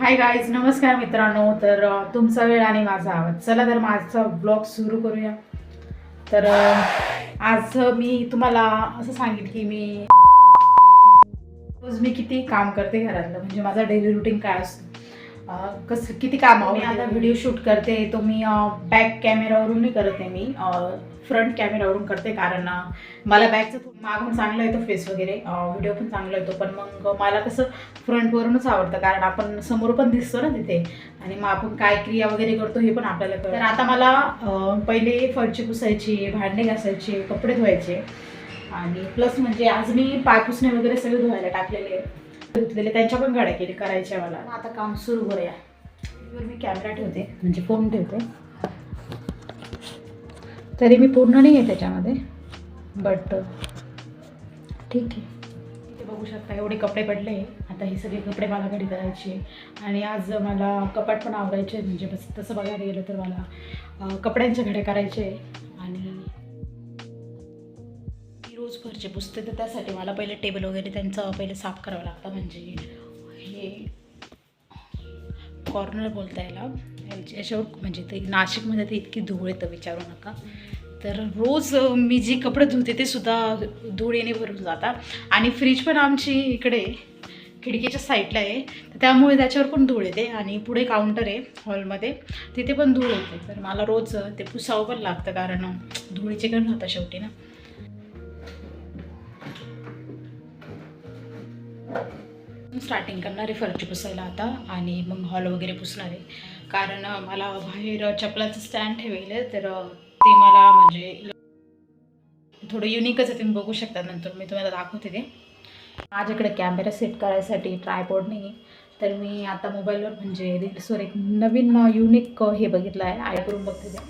Hi guys, नमस्कार मित्रांनो. तर तुमचा वेळ आणि माझा आवाज. चला तर माझा ब्लॉग सुरू करूया. तर आज मी तुम्हाला असं सांगेन की रोज मी किती काम करते घरातलं, म्हणजे माझा डेली रुटीन काय असतं, कसं किती काम. मी आता व्हिडिओ शूट करते तो मी बॅक कॅमेरावरून नाही करत आहे, मी फ्रंट कॅमेरावरून करते. कारण मला बॅकचं मागून चांगलं येतो फेस वगैरे, व्हिडिओ पण चांगला येतो. पण मग मला कसं फ्रंटवरूनच आवडतं, कारण आपण समोर पण दिसतो ना तिथे, आणि मग आपण काय क्रिया वगैरे करतो हे पण आपल्याला कळतं. तर आता मला पहिले फरची पुसायची, भांडे घासायचे, कपडे धुवायचे, आणि प्लस म्हणजे आज मी पाय पुसणे वगैरे सगळे धुवायला टाकलेले, धुतलेले, त्यांच्या पण घड्या केली करायच्या मला. आता काम सुरू करूया. मी कॅमेरा ठेवते, म्हणजे फोन ठेवते, तरी मी पूर्ण नाही आहे त्याच्यामध्ये, बट ठीक आहे. इथे बघू शकता एवढे कपडे पडले. आता हे सगळे कपडे मला घडी करायचे, आणि आज मला कपाट पण आवरायचे. म्हणजे बस तसं बघायला गेलं तर मला कपड्यांच्या घड्या करायचे. आणि रोज फरचे पुसते, तर त्यासाठी मला पहिले टेबल वगैरे त्यांचं पहिले साफ करावं लागतं. म्हणजे हे कॉर्नर बोलता याला, याच्यावर म्हणजे ते नाशिकमध्ये ते इतकी धूळ येतं विचारू नका. तर रोज मी जी कपडे धुते ते सुद्धा धुळीने भरून जातात. आणि फ्रीज पण आमची इकडे खिडकीच्या साईडला आहे, तर त्यामुळे त्याच्यावर पण धूळ येते. आणि पुढे काउंटर आहे हॉलमध्ये, तिथे पण धूळ येते. तर मला रोज ते पुसावं पण लागतं, कारण धुळीचे पण राहतं शेवटी ना. स्टार्टिंग करणार आहे फरची पुसायला आता, आणि मग हॉल वगैरे पुसणार आहे. कारण मला बाहेर चपलाचं स्टँड ठेवेल आहे, तर ते मला म्हणजे थोडं युनिकच आहे. तुम्ही बघू शकता, नंतर मी तुम्हाला दाखवते ते. माझ्याकडे कॅमेरा सेट करायसाठी ट्रायपॉड नाही, तर मी आता मोबाईलवर म्हणजे रील्सवर एक नवीन युनिक हे बघितलं आहे, आय करून बघते ते.